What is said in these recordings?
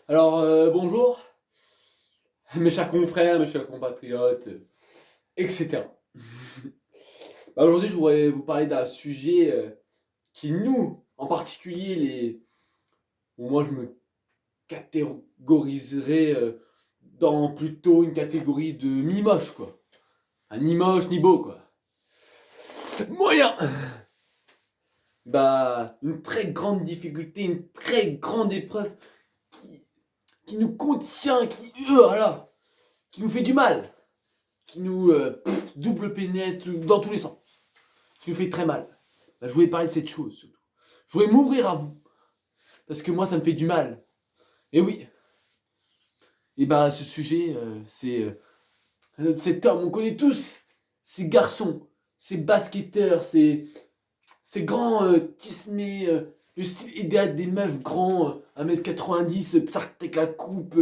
Alors, bonjour, mes chers confrères, mes chers compatriotes, etc. Bah, aujourd'hui, je voudrais vous parler d'un sujet qui nous, en particulier, où moi je me catégoriserais dans plutôt une catégorie de mi-moche, quoi. Un ni moche ni beau, quoi. Moyen. Bah, une très grande difficulté, une très grande épreuve qui, qui nous contient, voilà, qui nous fait du mal, qui nous double pénètre dans tous les sens, qui nous fait très mal. Bah, je voulais parler de cette chose surtout. Je voulais m'ouvrir à vous, parce que moi ça me fait du mal. Et oui, et bah ce sujet, c'est cet homme, on connaît tous ces garçons, ces basketteurs, ces grands tismés, le style idéal des meufs grands, 1m90, psark avec la coupe,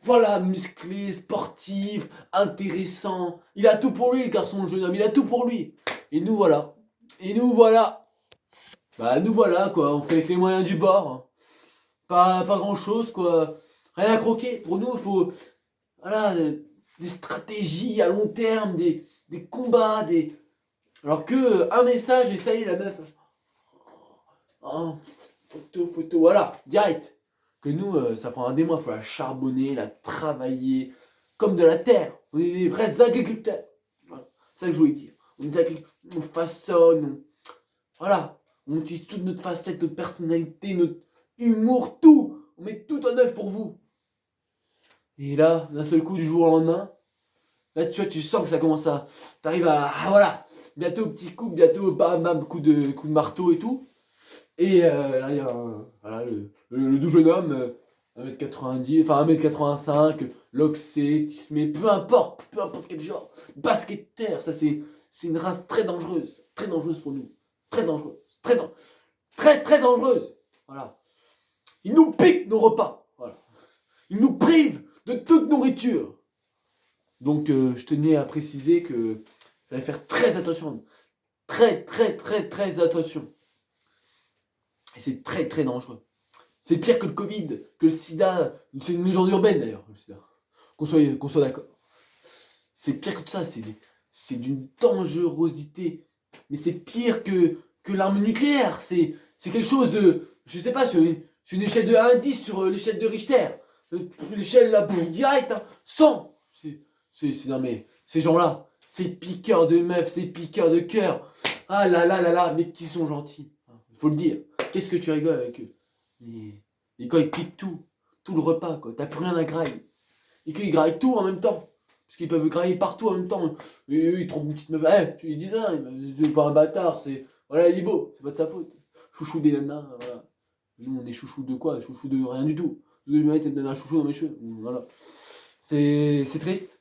voilà, musclé, sportif, intéressant. Il a tout pour lui, le garçon, le jeune homme, il a tout pour lui. Et nous voilà. Et nous voilà. Bah nous voilà quoi, on fait avec les moyens du bord, hein. Pas grand chose quoi. Rien à croquer. Pour nous, il faut voilà, des stratégies à long terme, des combats, des. Alors que un message et ça y est la meuf. Oh, photo, voilà, direct. Que nous, ça prendra des mois, il faut la charbonner, la travailler, comme de la terre. On est des vrais agriculteurs. Voilà, c'est ça que je voulais dire. On est des agriculteurs, on façonne, voilà, on utilise toute notre facette, notre personnalité, notre humour, tout. On met tout en œuvre pour vous. Et là, d'un seul coup, du jour au lendemain, là, tu vois, tu sens que ça commence à. T'arrives à. Ah, voilà, bientôt petit coup, bientôt bam bam, coup de marteau et tout. Et là, il y a voilà, le doux jeune homme, 1m90, enfin 1m85, loxé, tismé, peu importe quel genre. Basketteur, ça c'est une race très dangereuse pour nous. Très dangereuse, très dangereuse. Voilà. Ils nous piquent nos repas. Voilà. Ils nous privent de toute nourriture. Donc je tenais à préciser que fallait faire très attention. Très attention. Et c'est très dangereux. C'est pire que le Covid, que le sida. C'est une légende urbaine d'ailleurs, le sida. Qu'on soit d'accord. C'est pire que tout ça, c'est d'une dangerosité. Mais c'est pire que l'arme nucléaire. C'est quelque chose de. Je sais pas, sur une échelle de 1 à 10 sur l'échelle de Richter. L'échelle là, boum, direct, hein, 100. Non mais, ces gens-là, ces piqueurs de meufs, ces piqueurs de cœur. Ah là, mais qui sont gentils. Faut le dire. Qu'est-ce que tu rigoles avec eux? Et quand ils piquent tout le repas, quoi, t'as plus rien à grailler. Et qu'ils graillent tout en même temps. Parce qu'ils peuvent grailler partout en même temps. Et eux, ils trouvent une petite meuf. Eh, tu lui dis ça, c'est pas un bâtard, c'est. Voilà, il est beau, c'est pas de sa faute. Chouchou des nanas, voilà. Nous, on est chouchou de quoi? Chouchou de rien du tout. Vous devez mettre un chouchou dans mes cheveux. Voilà. C'est triste.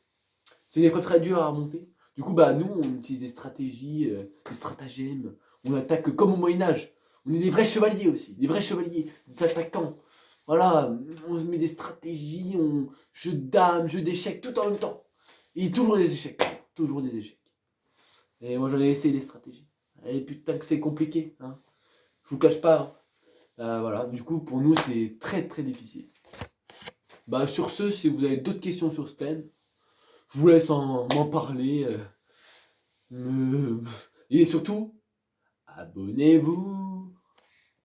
C'est une épreuve très dure à remonter. Du coup, bah, nous, on utilise des stratégies, des stratagèmes. On attaque comme au Moyen-Âge. On est des vrais chevaliers aussi, des vrais chevaliers, des attaquants. Voilà, on se met des stratégies, jeu de dames, jeu d'échecs, tout en même temps. Et toujours des échecs, toujours des échecs. Et moi, j'en ai essayé des stratégies. Et putain que c'est compliqué, hein. Je vous le cache pas, hein. Voilà, du coup, pour nous, c'est très difficile. Bah, sur ce, si vous avez d'autres questions sur ce thème, je vous laisse m'en parler. Et surtout, abonnez-vous.